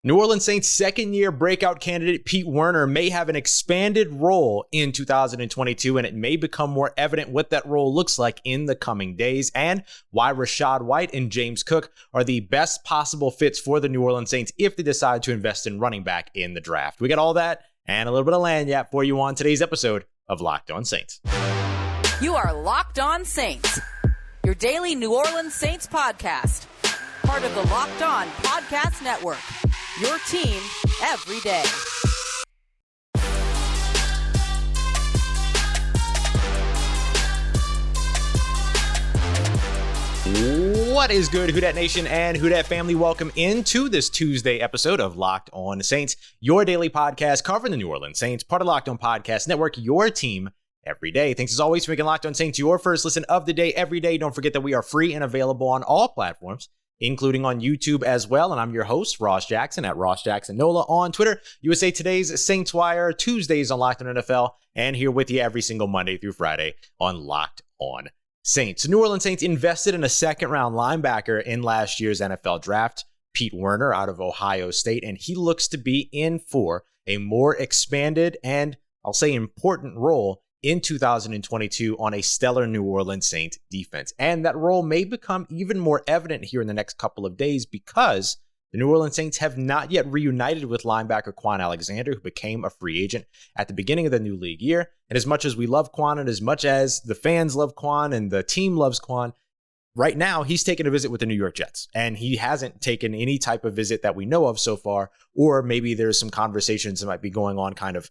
New Orleans Saints second-year breakout candidate Pete Werner may have an expanded role in 2022, and it may become more evident what that role looks like in the coming days, and why Rachaad White and James Cook are the best possible fits for the New Orleans Saints if they decide to invest in running back in the draft. We got all that and a little bit of lagniappe for you on today's episode of Locked On Saints. You are Locked On Saints, your daily New Orleans Saints podcast, part of the Locked On Podcast Network. Your team every day. What is good, Who Dat Nation and Who Dat family? Welcome into this Tuesday episode of Locked On Saints, your daily podcast covering the New Orleans Saints, part of Locked On Podcast Network, your team every day. Thanks as always for making Locked On Saints your first listen of the day every day. Don't forget that we are free and available on all platforms, including on YouTube as well. And I'm your host, Ross Jackson, at Ross Jackson Nola on Twitter. USA Today's Saints Wire, Tuesdays on Locked On NFL, and here with you every single Monday through Friday on Locked On Saints. New Orleans Saints invested in a second-round linebacker in last year's NFL draft, Pete Werner out of Ohio State, and he looks to be in for a more expanded and, I'll say, important role in 2022 on a stellar New Orleans Saints defense. And that role may become even more evident here in the next couple of days because the New Orleans Saints have not yet reunited with linebacker Kwon Alexander, who became a free agent at the beginning of the new league year. And as much as we love Kwon and as much as the fans love Kwon and the team loves Kwon, right now he's taken a visit with the New York Jets. And he hasn't taken any type of visit that we know of so far, or maybe there's some conversations that might be going on kind of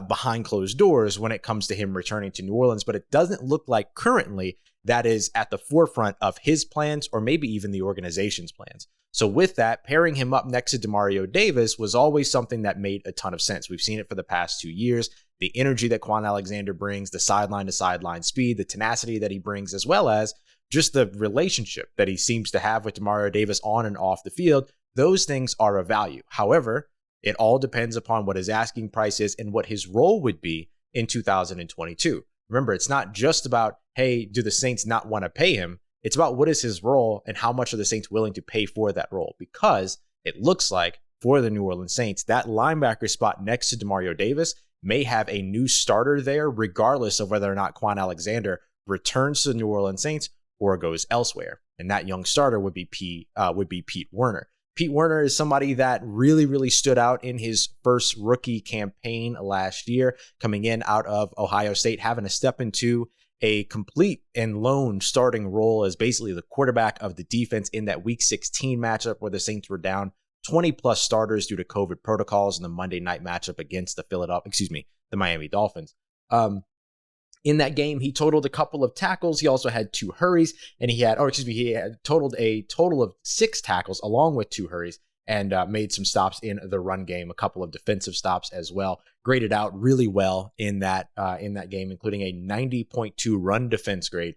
behind closed doors when it comes to him returning to New Orleans, but it doesn't look like currently that is at the forefront of his plans or maybe even the organization's plans. So with that, pairing him up next to Demario Davis was always something that made a ton of sense. We've seen it for the past 2 years, the energy that Kwon Alexander brings, the sideline to sideline speed, the tenacity that he brings, as well as just the relationship that he seems to have with Demario Davis on and off the field. Those things are of value. However, it all depends upon what his asking price is and what his role would be in 2022. Remember, it's not just about, hey, do the Saints not want to pay him? It's about what is his role and how much are the Saints willing to pay for that role? Because it looks like for the New Orleans Saints, that linebacker spot next to Demario Davis may have a new starter there, regardless of whether or not Kwon Alexander returns to the New Orleans Saints or goes elsewhere. And that young starter would be Pete Werner. Pete Werner is somebody that really stood out in his first rookie campaign last year, coming in out of Ohio State, having to step into a complete and lone starting role as basically the quarterback of the defense in that Week 16 matchup where the Saints were down 20-plus starters due to COVID protocols in the Monday night matchup against the Miami Dolphins. In that game, he totaled a couple of tackles. He also had 2 hurries, and he had totaled a total of 6 tackles along with 2 hurries, and made some stops in the run game, a couple of defensive stops as well. Graded out really well in that game, including a 90.2 run defense grade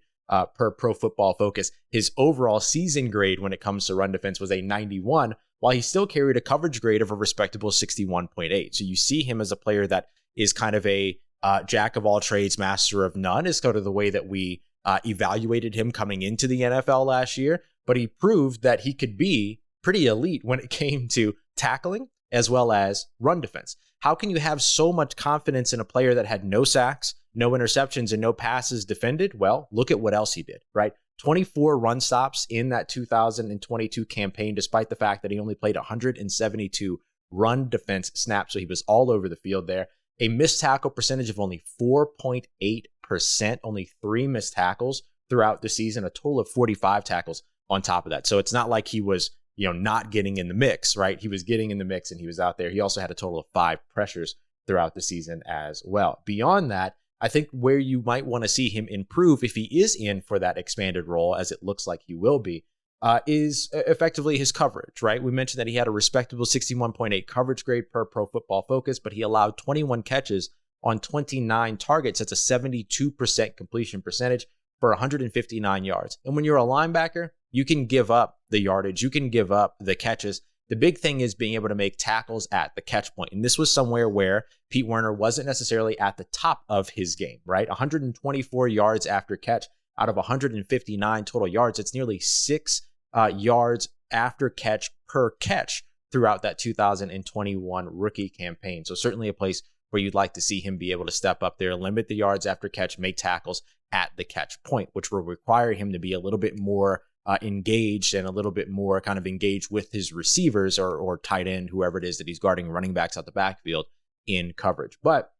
per Pro Football Focus. His overall season grade when it comes to run defense was a 91, while he still carried a coverage grade of a respectable 61.8. So you see him as a player that is kind of a jack of all trades, master of none, is sort of the way that we evaluated him coming into the NFL last year. But he proved that he could be pretty elite when it came to tackling as well as run defense. How can you have so much confidence in a player that had no sacks, no interceptions, and no passes defended? Well, look at what else he did, right? 24 run stops in that 2022 campaign, despite the fact that he only played 172 run defense snaps. So he was all over the field there. A missed tackle percentage of only 4.8%, only 3 missed tackles throughout the season, a total of 45 tackles on top of that. So it's not like he was, not getting in the mix, right? He was getting in the mix and he was out there. He also had a total of 5 pressures throughout the season as well. Beyond that, I think where you might want to see him improve if he is in for that expanded role, as it looks like he will be, is effectively his coverage, right? We mentioned that he had a respectable 61.8 coverage grade per Pro Football Focus, but he allowed 21 catches on 29 targets. That's a 72% completion percentage for 159 yards. And when you're a linebacker, you can give up the yardage, you can give up the catches. The big thing is being able to make tackles at the catch point. And this was somewhere where Pete Werner wasn't necessarily at the top of his game, right? 124 yards after catch out of 159 total yards. It's nearly 6 yards after catch per catch throughout that 2021 rookie campaign. So certainly a place where you'd like to see him be able to step up there, limit the yards after catch, make tackles at the catch point, which will require him to be a little bit more engaged and a little bit more kind of engaged with his receivers or tight end, whoever it is that he's guarding, running backs out the backfield in coverage. But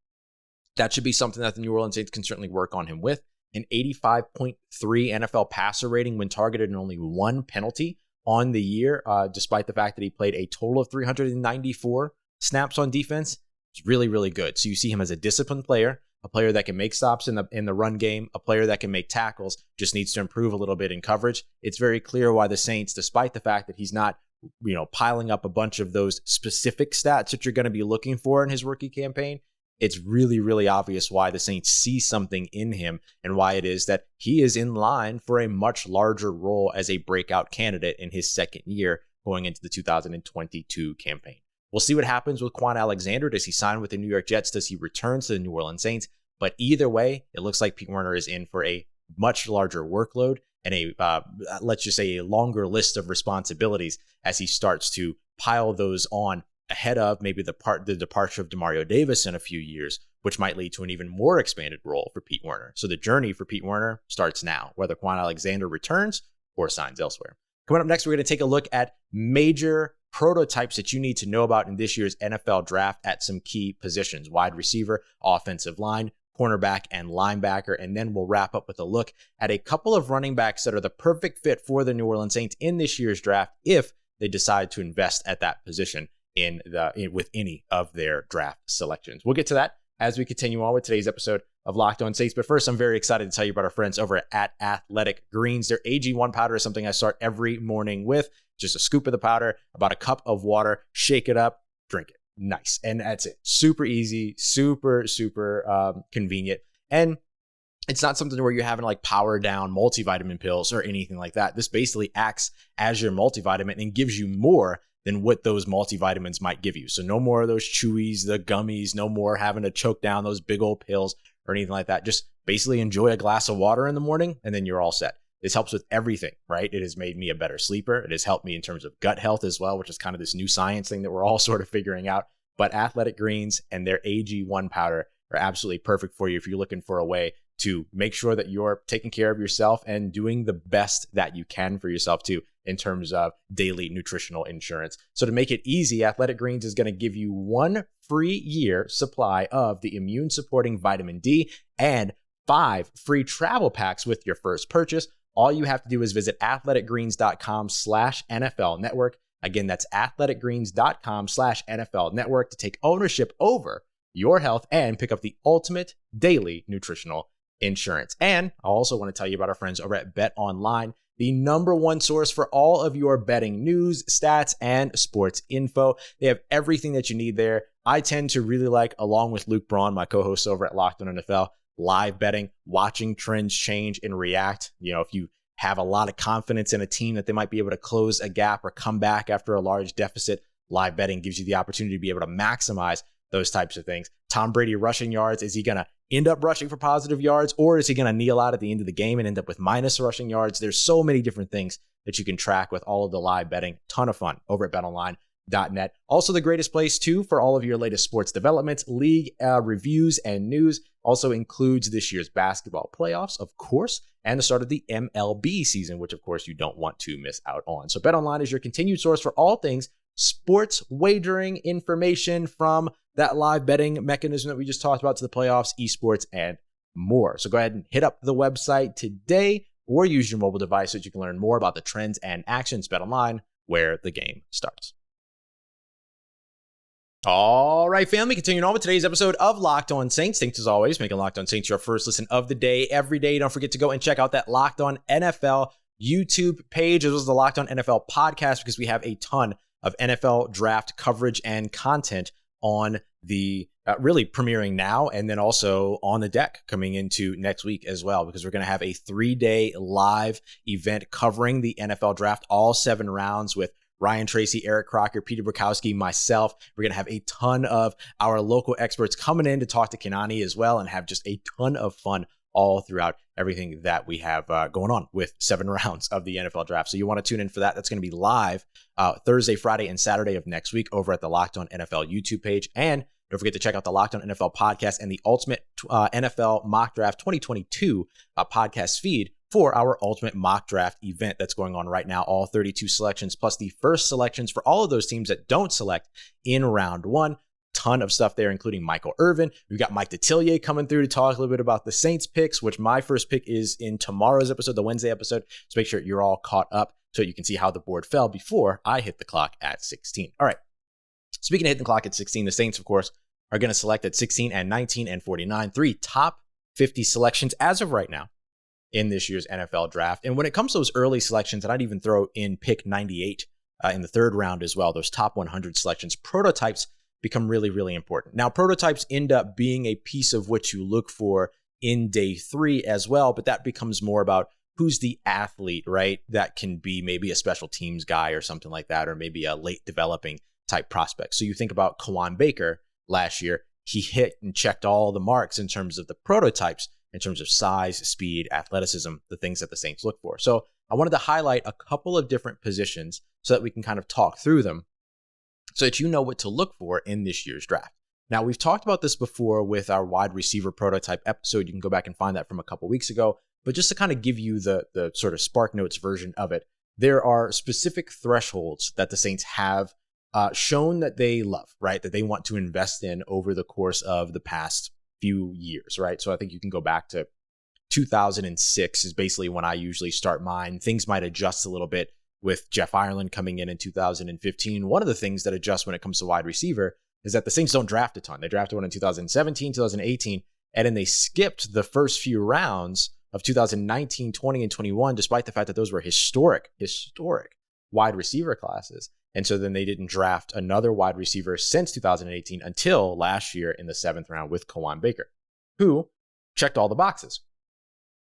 that should be something that the New Orleans Saints can certainly work on him with. An 85.3 NFL passer rating when targeted and only one penalty on the year, despite the fact that he played a total of 394 snaps on defense. It's really, really good. So you see him as a disciplined player, a player that can make stops in the run game, a player that can make tackles, just needs to improve a little bit in coverage. It's very clear why the Saints, despite the fact that he's not, piling up a bunch of those specific stats that you're going to be looking for in his rookie campaign, it's really, really obvious why the Saints see something in him and why it is that he is in line for a much larger role as a breakout candidate in his second year going into the 2022 campaign. We'll see what happens with Kwon Alexander. Does he sign with the New York Jets? Does he return to the New Orleans Saints? But either way, it looks like Pete Werner is in for a much larger workload and let's just say a longer list of responsibilities as he starts to pile those on ahead of maybe the departure of Demario Davis in a few years, which might lead to an even more expanded role for Pete Werner. So the journey for Pete Werner starts now, whether Kwon Alexander returns or signs elsewhere. Coming up next, we're going to take a look at major prototypes that you need to know about in this year's NFL draft at some key positions: wide receiver, offensive line, cornerback, and linebacker. And then we'll wrap up with a look at a couple of running backs that are the perfect fit for the New Orleans Saints in this year's draft if they decide to invest at that position with any of their draft selections. We'll get to that as we continue on with today's episode of Locked On Saints. But first, I'm very excited to tell you about our friends over at Athletic Greens. Their AG1 powder is something I start every morning with. Just a scoop of the powder, about a cup of water, shake it up, drink it. Nice. And that's it. Super easy, super convenient. And it's not something where you're having to like power down multivitamin pills or anything like that. This basically acts as your multivitamin and gives you more than what those multivitamins might give you. So no more of those chewies, the gummies, no more having to choke down those big old pills or anything like that. Just basically enjoy a glass of water in the morning and then you're all set. This helps with everything, right? It has made me a better sleeper. It has helped me in terms of gut health as well, which is kind of this new science thing that we're all sort of figuring out. But Athletic Greens and their AG1 powder are absolutely perfect for you if you're looking for a way to make sure that you're taking care of yourself and doing the best that you can for yourself too in terms of daily nutritional insurance. So to make it easy, Athletic Greens is going to give you 1 free year supply of the immune supporting vitamin D and 5 free travel packs with your first purchase. All you have to do is visit athleticgreens.com/NFL network. Again, that's athleticgreens.com/NFL network to take ownership over your health and pick up the ultimate daily nutritional insurance. And I also want to tell you about our friends over at Bet Online, the #1 source for all of your betting news, stats, and sports info. They have everything that you need there. I tend to really like, along with Luke Braun, my co-host over at Locked On NFL, live betting, watching trends change and react. If you have a lot of confidence in a team that they might be able to close a gap or come back after a large deficit, live betting gives you the opportunity to be able to maximize those types of things. Tom Brady rushing yards, is he going to end up rushing for positive yards, or is he going to kneel out at the end of the game and end up with minus rushing yards? There's so many different things that you can track with all of the live betting. Ton of fun over at betonline.net. Also the greatest place too for all of your latest sports developments, league reviews, and news. Also includes this year's basketball playoffs, of course, and the start of the MLB season, which of course you don't want to miss out on. So BetOnline is your continued source for all things sports wagering information, from that live betting mechanism that we just talked about to the playoffs, esports, and more. So go ahead and hit up the website today or use your mobile device so that you can learn more about the trends and actions. BetOnline, where the game starts. All right, family, continuing on with today's episode of Locked On Saints. Thanks as always, making Locked On Saints your first listen of the day every day. Don't forget to go and check out that Locked On NFL YouTube page, as well as the Locked On NFL podcast, because we have a ton of NFL draft coverage and content on the really premiering now, and then also on the deck coming into next week as well, because we're going to have a 3-day live event covering the NFL draft, all 7 rounds, with Ryan Tracy, Eric Crocker, Peter Bukowski, myself. We're going to have a ton of our local experts coming in to talk to Kanani as well and have just a ton of fun all throughout everything that we have going on with 7 rounds of the NFL draft. So you want to tune in for that. That's going to be live Thursday, Friday, and Saturday of next week over at the Locked On NFL YouTube page. And don't forget to check out the Locked On NFL podcast and the Ultimate NFL Mock Draft 2022 podcast feed for our Ultimate Mock Draft event that's going on right now. All 32 selections plus the first selections for all of those teams that don't select in round 1. Ton of stuff there, including Michael Irvin. We've got Mike Detillier coming through to talk a little bit about the Saints picks, which my first pick is in tomorrow's episode, the Wednesday episode. So make sure you're all caught up so you can see how the board fell before I hit the clock at 16. All right. Speaking of hitting the clock at 16, the Saints, of course, are going to select at 16 and 19 and 49, 3 top 50 selections as of right now in this year's NFL draft. And when it comes to those early selections, and I'd even throw in pick 98 in the 3rd round as well, those top 100 selections, prototypes become really, really important. Now, prototypes end up being a piece of what you look for in day 3 as well, but that becomes more about who's the athlete, right? That can be maybe a special teams guy or something like that, or maybe a late developing type prospect. So you think about Kwon Baker last year, he hit and checked all the marks in terms of the prototypes, in terms of size, speed, athleticism, the things that the Saints look for. So I wanted to highlight a couple of different positions so that we can kind of talk through them so that you know what to look for in this year's draft. Now, we've talked about this before with our wide receiver prototype episode. You can go back and find that from a couple weeks ago. But just to kind of give you the sort of Spark Notes version of it, there are specific thresholds that the Saints have shown that they love, right? That they want to invest in over the course of the past few years, right? So I think you can go back to 2006 is basically when I usually start mine. Things might adjust a little bit with Jeff Ireland coming in 2015. One of the things that adjusts when it comes to wide receiver is that the Saints don't draft a ton. They drafted one in 2017, 2018, and then they skipped the first few rounds of 2019, 20, and 21, despite the fact that those were historic wide receiver classes. And so then they didn't draft another wide receiver since 2018 until last year in the 7th round with Kwon Baker, who checked all the boxes.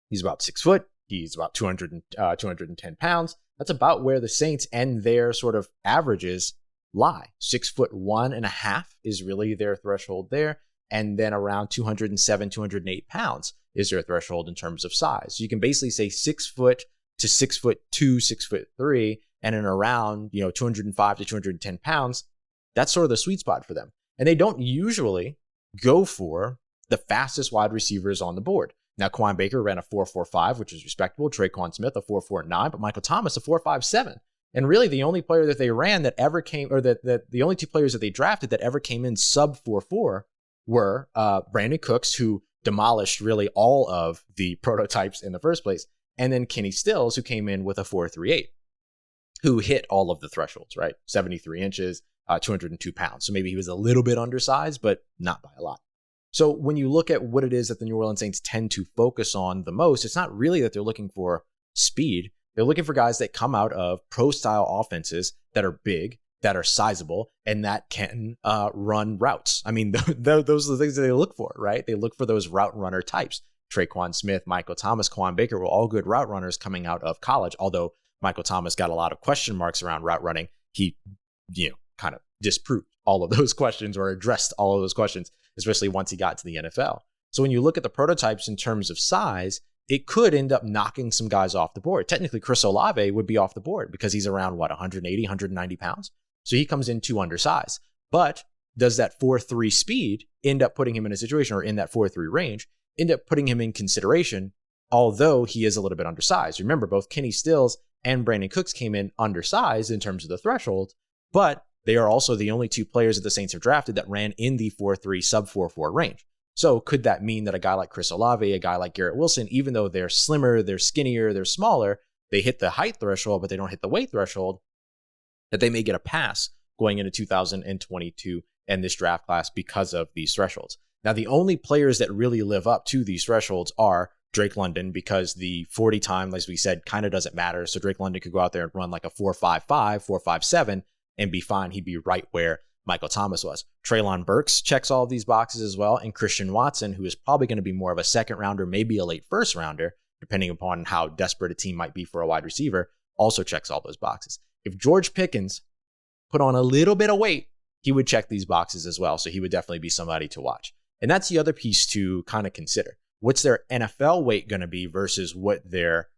He's about 6 foot. He's about 210 pounds. That's about where the Saints and their sort of averages lie. 6'1.5" is really their threshold there. And then around 207, 208 pounds is their threshold in terms of size. So you can basically say 6 foot to 6'2", 6'3", and in around 205 to 210 pounds. That's sort of the sweet spot for them. And they don't usually go for the fastest wide receivers on the board. Now, Kwon Baker ran a 4.45, which is respectable. Treylon Smith, a 4.49, but Michael Thomas, a 4.57. And really the only player that they ran that ever came, or that the only 2 players that they drafted that ever came in sub 4.4 were Brandon Cooks, who demolished really all of the prototypes in the first place, and then Kenny Stills, who came in with a 4.38, who hit all of the thresholds, right? 73 inches, 202 pounds. So maybe he was a little bit undersized, but not by a lot. So when you look at what it is that the New Orleans Saints tend to focus on the most, it's not really that they're looking for speed. They're looking for guys that come out of pro-style offenses that are big, that are sizable, and that can run routes. I mean, those are the things that they look for, right? They look for those route runner types. Treylon Smith, Michael Thomas, Kwon Baker were all good route runners coming out of college, although Michael Thomas got a lot of question marks around route running. He, kind of disproved all of those questions or addressed all of those questions, especially once he got to the NFL. So when you look at the prototypes in terms of size, it could end up knocking some guys off the board. Technically, Chris Olave would be off the board because he's around, 180, 190 pounds. So he comes in too undersized. But does that 4.3 speed end up putting him in a situation, or in that 4.3 range, end up putting him in consideration, although he is a little bit undersized? Remember, both Kenny Stills and Brandon Cooks came in undersized in terms of the threshold, but they are also the only 2 players that the Saints have drafted that ran in the 4.3 sub 4.4 range. So could that mean that a guy like Chris Olave, a guy like Garrett Wilson, even though they're slimmer, they're skinnier, they're smaller, they hit the height threshold, but they don't hit the weight threshold, that they may get a pass going into 2022 and this draft class because of these thresholds? Now, the only players that really live up to these thresholds are Drake London, because the 40 time, as we said, kind of doesn't matter. So Drake London could go out there and run like a 4.55, 4.57 and be fine. He'd be right where Michael Thomas was. Treylon Burks checks all of these boxes as well. And Christian Watson, who is probably going to be more of a 2nd rounder, maybe a late 1st rounder, depending upon how desperate a team might be for a wide receiver, also checks all those boxes. If George Pickens put on a little bit of weight, he would check these boxes as well. So he would definitely be somebody to watch. And that's the other piece to kind of consider. what's their NFL weight going to be versus what their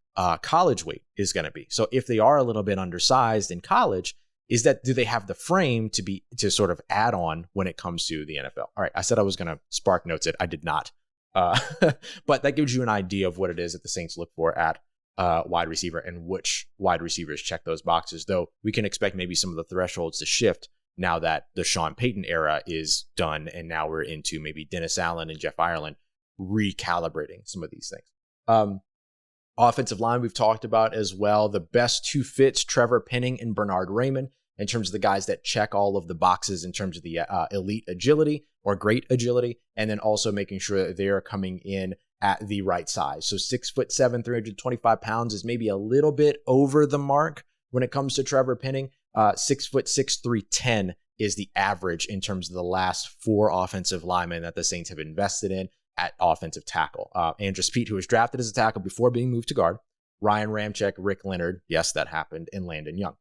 college weight is going to be. So if they are a little bit undersized in college, do they have the frame to sort of add on when it comes to the NFL? All right, I said I was going to spark notes it. I did not. But that gives you an idea of what it is that the Saints look for at wide receiver and which wide receivers check those boxes, though we can expect maybe some of the thresholds to shift now that the Sean Payton era is done, and now we're into maybe Dennis Allen and Jeff Ireland recalibrating some of these things. Offensive line we've talked about as well. The best two fits, Trevor Penning and Bernard Raymond, in terms of the guys that check all of the boxes in terms of the elite agility or great agility, and then also making sure that they are coming in at the right size. So 6'7", 325 pounds is maybe a little bit over the mark when it comes to Trevor Penning. 6'6", 310 is the average in terms of the last 4 offensive linemen that the Saints have invested in at offensive tackle. Andrus Peat, who was drafted as a tackle before being moved to guard, Ryan Ramczyk, Rick Leonard, yes, that happened, and Landon Young.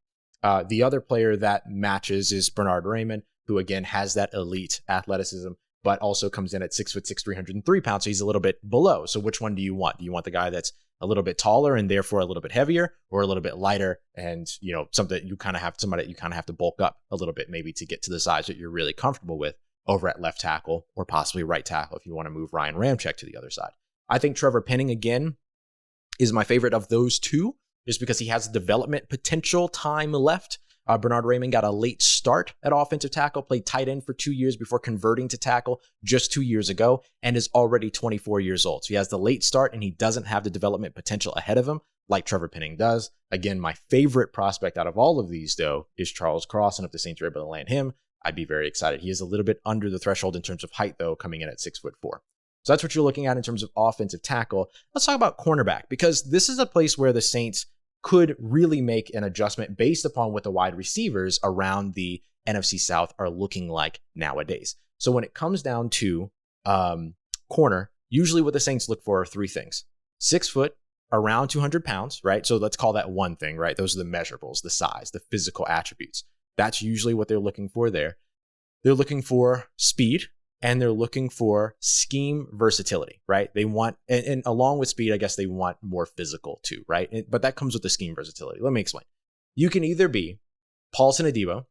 The other player that matches is Bernard Raymond, who again has that elite athleticism, but also comes in at 6'6", 303 pounds. So he's a little bit below. So which one do you want? Do you want the guy that's a little bit taller and therefore a little bit heavier, or a little bit lighter and, somebody that you kind of have to bulk up a little bit maybe to get to the size that you're really comfortable with over at left tackle or possibly right tackle if you want to move Ryan Ramczyk to the other side. I think Trevor Penning, again, is my favorite of those two, just because he has development potential time left. Bernard Raymond got a late start at offensive tackle, played tight end for 2 years before converting to tackle just 2 years ago, and is already 24 years old. So he has the late start, and he doesn't have the development potential ahead of him like Trevor Penning does. Again, my favorite prospect out of all of these, though, is Charles Cross, and if the Saints are able to land him, I'd be very excited. He is a little bit under the threshold in terms of height, though, coming in at 6'4". So that's what you're looking at in terms of offensive tackle. Let's talk about cornerback, because this is a place where the Saints could really make an adjustment based upon what the wide receivers around the NFC South are looking like nowadays. So when it comes down to corner, usually what the Saints look for are 3 things. 6 foot, around 200 pounds, right? So let's call that one thing, right? Those are the measurables, the size, the physical attributes. That's usually what they're looking for there. They're looking for speed, and they're looking for scheme versatility, right? They want, and along with speed, I guess they want more physical too, right? But that comes with the scheme versatility. Let me explain. You can either be Paulson Adebo,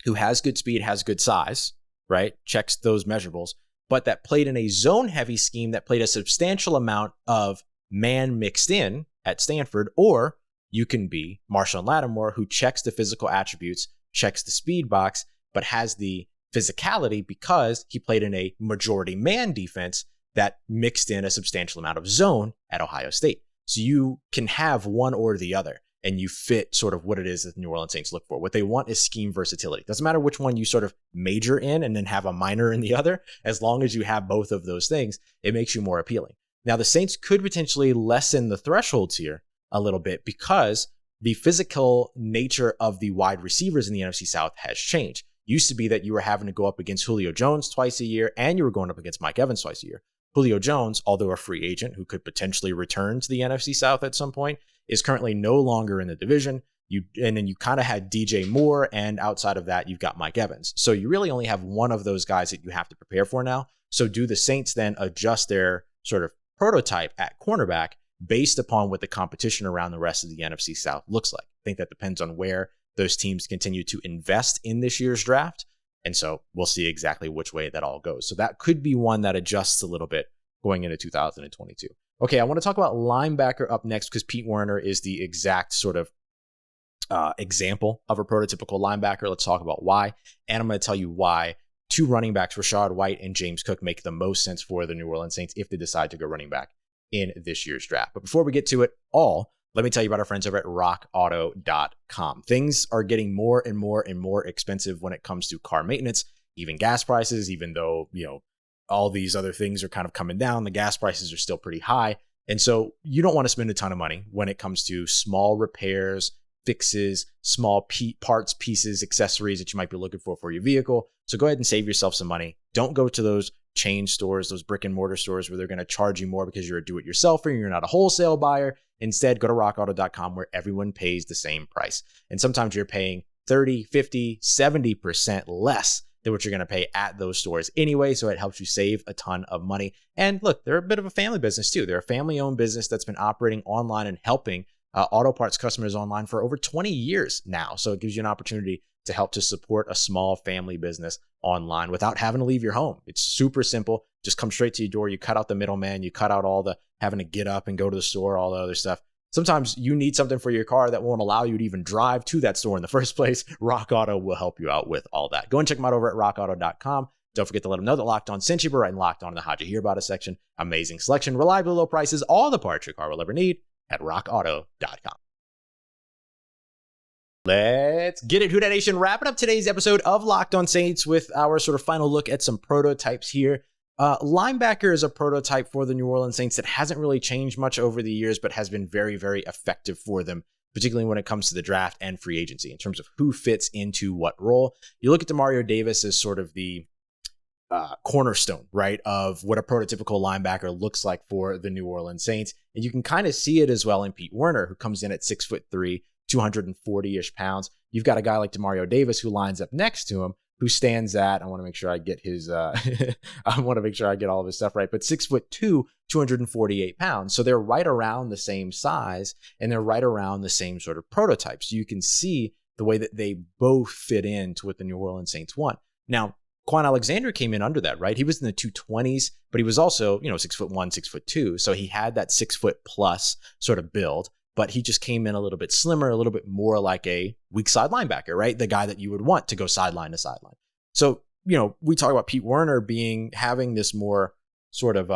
who has good speed, has good size, right? Checks those measurables, but that played in a zone-heavy scheme that played a substantial amount of man mixed in at Stanford, or you can be Marshawn Lattimore, who checks the physical attributes, checks the speed box, but has the physicality because he played in a majority man defense that mixed in a substantial amount of zone at Ohio State. So you can have one or the other, and you fit sort of what it is that the New Orleans Saints look for. What they want is scheme versatility. Doesn't matter which one you sort of major in and then have a minor in the other. As long as you have both of those things, it makes you more appealing. Now, the Saints could potentially lessen the thresholds here a little bit because the physical nature of the wide receivers in the NFC South has changed. Used to be that you were having to go up against Julio Jones twice a year, and you were going up against Mike Evans twice a year. Julio Jones, although a free agent who could potentially return to the NFC South at some point, is currently no longer in the division. And then you kind of had DJ Moore, and outside of that, you've got Mike Evans. So you really only have one of those guys that you have to prepare for now. So do the Saints then adjust their sort of prototype at cornerback based upon what the competition around the rest of the NFC South looks like? I think that depends on where those teams continue to invest in this year's draft. And so we'll see exactly which way that all goes. So that could be one that adjusts a little bit going into 2022. Okay, I want to talk about linebacker up next because Pete Werner is the exact sort of example of a prototypical linebacker. Let's talk about why. And I'm going to tell you why 2 running backs, Rashad White and James Cook, make the most sense for the New Orleans Saints if they decide to go running back in this year's draft. But before we get to it all, let me tell you about our friends over at rockauto.com. Things are getting more and more and more expensive when it comes to car maintenance, even gas prices, even though, all these other things are kind of coming down. The gas prices are still pretty high. And so you don't want to spend a ton of money when it comes to small repairs, fixes, small parts, pieces, accessories that you might be looking for your vehicle. So go ahead and save yourself some money. Don't go to those chain stores, those brick and mortar stores where they're going to charge you more because you're a do-it-yourselfer and you're not a wholesale buyer. Instead, go to rockauto.com where everyone pays the same price. And sometimes you're paying 30, 50, 70% less than what you're going to pay at those stores anyway. So it helps you save a ton of money. And look, they're a bit of a family business too. They're a family-owned business that's been operating online and helping auto parts customers online for over 20 years now. So it gives you an opportunity to help to support a small family business online without having to leave your home. It's super simple. Just come straight to your door. You cut out the middleman. You cut out all the having to get up and go to the store, all the other stuff. Sometimes you need something for your car that won't allow you to even drive to that store in the first place. Rock Auto will help you out with all that. Go and check them out over at rockauto.com. Don't forget to let them know that Locked On sent you. We're writing Locked On in the How'd You Hear About Us section. Amazing selection, reliable low prices, all the parts your car will ever need at rockauto.com. Let's get it, Who Dat Nation. Wrapping up today's episode of Locked On Saints with our sort of final look at some prototypes here. Linebacker is a prototype for the New Orleans Saints that hasn't really changed much over the years, but has been very, very effective for them, particularly when it comes to the draft and free agency in terms of who fits into what role. You look at Demario Davis as sort of the cornerstone, right, of what a prototypical linebacker looks like for the New Orleans Saints. And you can kind of see it as well in Pete Werner, who comes in at 6'3", 240-ish pounds. You've got a guy like Demario Davis who lines up next to him, who stands at, I want to make sure I get his, I want to make sure I get all of his stuff right, but 6'2", 248 pounds. So they're right around the same size, and they're right around the same sort of prototype. So you can see the way that they both fit into what the New Orleans Saints want. Now, Kwon Alexander came in under that, right? He was in the 220s, but he was also, 6'1", 6'2". So he had that 6 foot plus sort of build, but he just came in a little bit slimmer, a little bit more like a weak side linebacker, right? The guy that you would want to go sideline to sideline. So, we talk about Pete Werner having this more sort of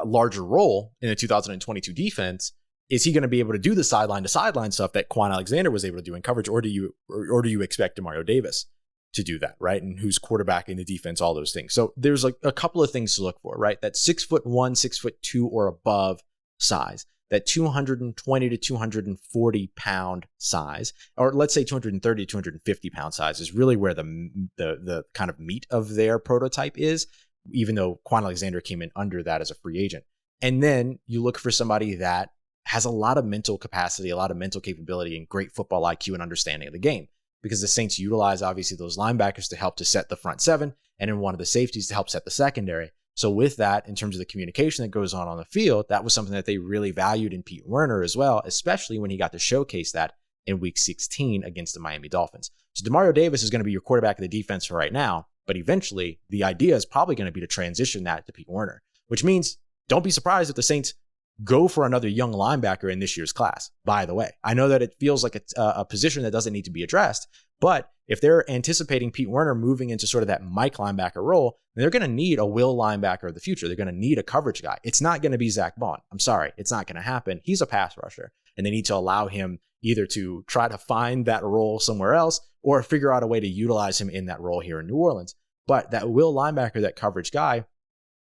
larger role in the 2022 defense. Is he going to be able to do the sideline to sideline stuff that Kwon Alexander was able to do in coverage, or do you expect Demario Davis to do that, right? And who's quarterbacking the defense, all those things. So there's like a couple of things to look for, right? That 6'1", 6'2", or above size, that 220 to 240 pound size, or let's say 230 to 250 pound size is really where the kind of meat of their prototype is, even though Kwon Alexander came in under that as a free agent. And then you look for somebody that has a lot of mental capacity, a lot of mental capability, and great football IQ and understanding of the game. Because the Saints utilize, obviously, those linebackers to help to set the front seven, and then one of the safeties to help set the secondary. So with that, in terms of the communication that goes on the field, that was something that they really valued in Pete Werner as well, especially when he got to showcase that in Week 16 against the Miami Dolphins. So Demario Davis is going to be your quarterback of the defense for right now, but eventually the idea is probably going to be to transition that to Pete Werner, which means don't be surprised if the Saints go for another young linebacker in this year's class, by the way. I know that it feels like it's a position that doesn't need to be addressed, but if they're anticipating Pete Werner moving into sort of that Mike linebacker role, then they're going to need a will linebacker of the future. They're going to need a coverage guy. It's not going to be Zach Bond. I'm sorry. It's not going to happen. He's a pass rusher, and they need to allow him either to try to find that role somewhere else or figure out a way to utilize him in that role here in New Orleans. But that will linebacker, that coverage guy,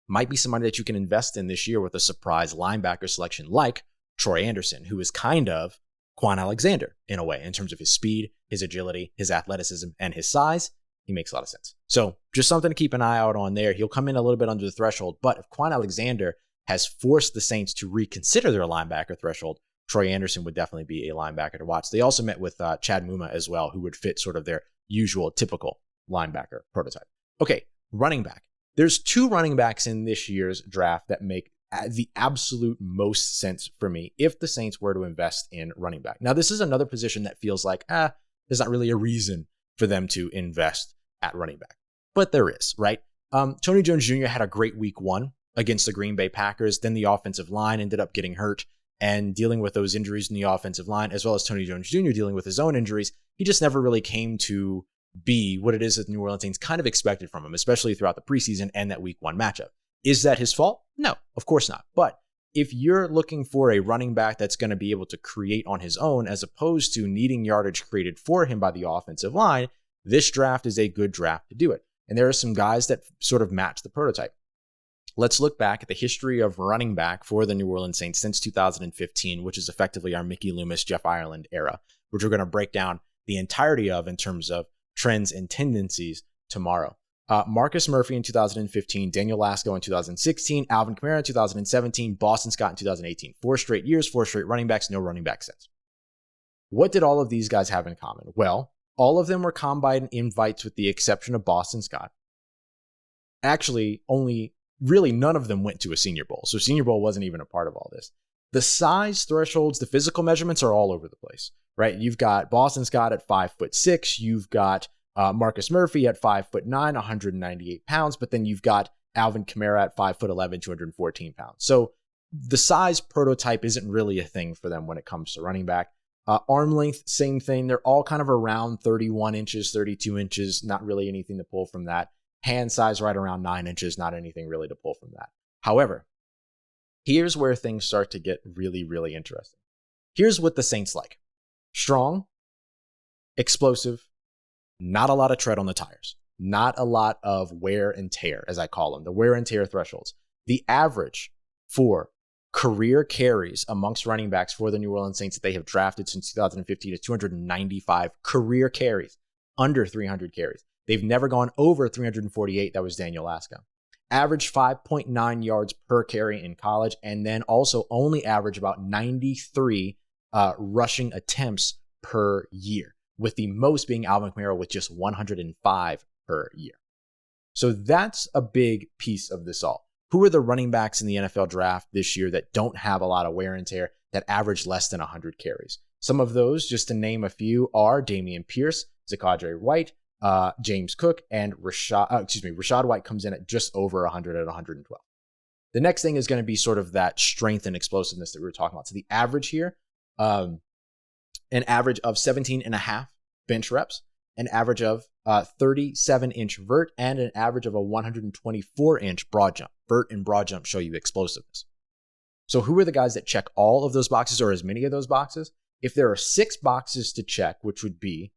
might be somebody that you can invest in this year with a surprise linebacker selection like Troy Anderson, who is kind of Kwon Alexander in a way in terms of his speed, his agility, his athleticism, and his size. He makes a lot of sense. So just something to keep an eye out on there. He'll come in a little bit under the threshold, but if Kwon Alexander has forced the Saints to reconsider their linebacker threshold, Troy Anderson would definitely be a linebacker to watch. They also met with Chad Muma as well, who would fit sort of their usual typical linebacker prototype. Okay, running back. There's two running backs in this year's draft that make the absolute most sense for me if the Saints were to invest in running back. Now, this is another position that feels like, there's not really a reason for them to invest at running back. But there is, right? Tony Jones Jr. had a great week 1 against the Green Bay Packers. Then the offensive line ended up getting hurt and dealing with those injuries in the offensive line, as well as Tony Jones Jr. dealing with his own injuries. He just never really came to be what it is that the New Orleans Saints kind of expected from him, especially throughout the preseason and that week 1 matchup. Is that his fault? No, of course not. But if you're looking for a running back that's going to be able to create on his own, as opposed to needing yardage created for him by the offensive line, this draft is a good draft to do it. And there are some guys that sort of match the prototype. Let's look back at the history of running back for the New Orleans Saints since 2015, which is effectively our Mickey Loomis, Jeff Ireland era, which we're going to break down the entirety of in terms of trends and tendencies tomorrow. Marcus Murphy in 2015, Daniel Lasco in 2016, Alvin Kamara in 2017, Boston Scott in 2018. 4 straight years, 4 straight running backs, no running back since. What did all of these guys have in common? Well, All of them were combine invites with the exception of Boston Scott. Actually, only really none of them went to a Senior Bowl. So Senior Bowl wasn't even a part of all this. The size thresholds, the physical measurements are all over the place, right? You've got Boston Scott at 5'6". You've got Marcus Murphy at 5'9", 198 pounds. But then you've got Alvin Kamara at 5'11", 214 pounds. So the size prototype isn't really a thing for them when it comes to running back. Arm length, same thing. They're all kind of around 31 inches, 32 inches. Not really anything to pull from that. Hand size right around 9 inches. Not anything really to pull from that. However, here's where things start to get really, really interesting. Here's what the Saints like. Strong, explosive, not a lot of tread on the tires. Not a lot of wear and tear, as I call them, the wear and tear thresholds. The average for career carries amongst running backs for the New Orleans Saints that they have drafted since 2015 is 295 career carries, under 300 carries. They've never gone over 348. That was Daniel Ascom. Average 5.9 yards per carry in college, and then also only average about 93 rushing attempts per year, with the most being Alvin Kamara with just 105 per year. So that's a big piece of this all. Who are the running backs in the NFL draft this year that don't have a lot of wear and tear, that average less than 100 carries? Some of those, just to name a few, are Dameon Pierce, Zakadre White, James Cook, and Rashad White comes in at just over 100 at 112. The next thing is going to be sort of that strength and explosiveness that we were talking about. So the average here, an average of 17 and a half bench reps, an average of 37-inch vert, and an average of a 124-inch broad jump. Vert and broad jump show you explosiveness. So who are the guys that check all of those boxes, or as many of those boxes? If there are 6 boxes to check, which would be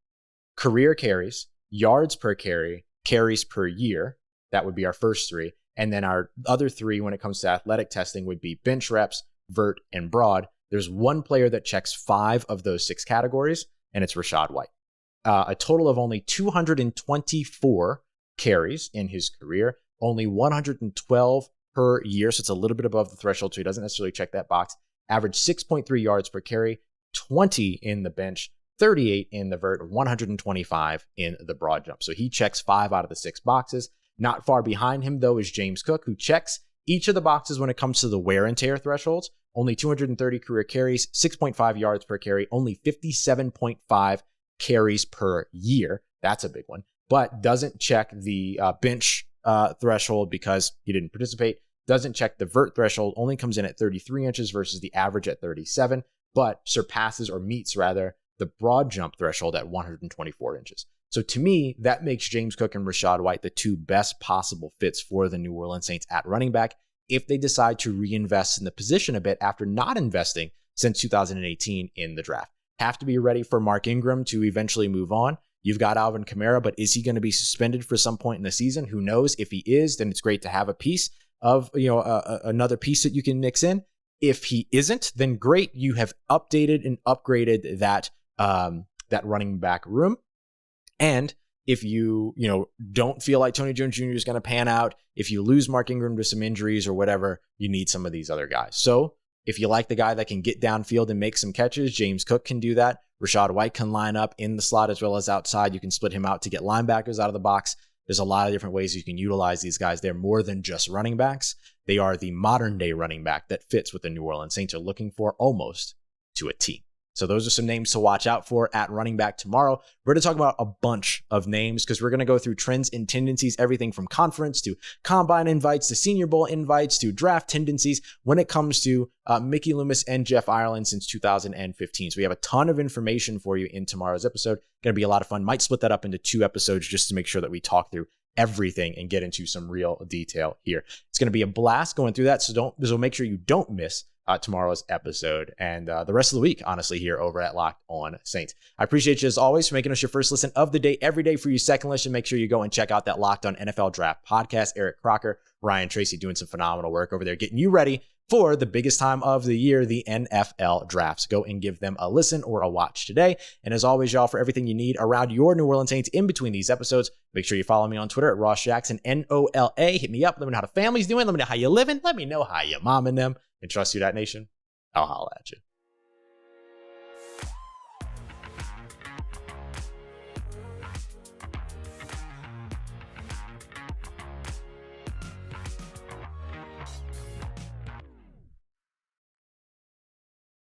career carries, yards per carry, carries per year, that would be our first 3. And then our other 3, when it comes to athletic testing, would be bench reps, vert, and broad. There's one player that checks 5 of those 6 categories, and it's Rashad White. A total of only 224 carries in his career, only 112 per year, so it's a little bit above the threshold, so he doesn't necessarily check that box. Average 6.3 yards per carry, 20 in the bench, 38 in the vert, 125 in the broad jump. So he checks 5 out of the 6 boxes. Not far behind him, though, is James Cook, who checks each of the boxes when it comes to the wear and tear thresholds. Only 230 career carries, 6.5 yards per carry, only 57.5 carries per year. That's a big one. But doesn't check the bench threshold because he didn't participate. Doesn't check the vert threshold, only comes in at 33 inches versus the average at 37, but surpasses, or meets rather, the broad jump threshold at 124 inches. So to me, that makes James Cook and Rashad White the 2 best possible fits for the New Orleans Saints at running back if they decide to reinvest in the position a bit after not investing since 2018 in the draft. Have to be ready for Mark Ingram to eventually move on. You've got Alvin Kamara, but is he going to be suspended for some point in the season? Who knows? If he is, then it's great to have a piece of, another piece that you can mix in. If he isn't, then great. You have updated and upgraded that running back room. And if you don't feel like Tony Jones Jr. is going to pan out, if you lose Mark Ingram to some injuries or whatever, you need some of these other guys. So if you like the guy that can get downfield and make some catches, James Cook can do that. Rashad White can line up in the slot as well as outside. You can split him out to get linebackers out of the box. There's a lot of different ways you can utilize these guys. They're more than just running backs. They are the modern day running back that fits what the New Orleans Saints are looking for almost to a T. So those are some names to watch out for at running back tomorrow. We're going to talk about a bunch of names because we're going to go through trends and tendencies, everything from conference to combine invites to Senior Bowl invites to draft tendencies when it comes to Mickey Loomis and Jeff Ireland since 2015. So we have a ton of information for you in tomorrow's episode. Going to be a lot of fun. Might split that up into 2 episodes just to make sure that we talk through everything and get into some real detail here. It's going to be a blast going through that. So make sure you don't miss tomorrow's episode and the rest of the week, honestly, here over at Locked On Saints. I appreciate you as always for making us your first listen of the day every day. For your second listen, make sure you go and check out that Locked On NFL Draft podcast. Eric Crocker, Ryan Tracy doing some phenomenal work over there, getting you ready for the biggest time of the year, the NFL drafts. Go and give them a listen or a watch today. And as always, y'all, for everything you need around your New Orleans Saints in between these episodes, make sure you follow me on Twitter at Ross Jackson, NOLA. Hit me up. Let me know how the family's doing. Let me know how you living. Let me know how you momming them. And trust you, that nation. I'll holla at you.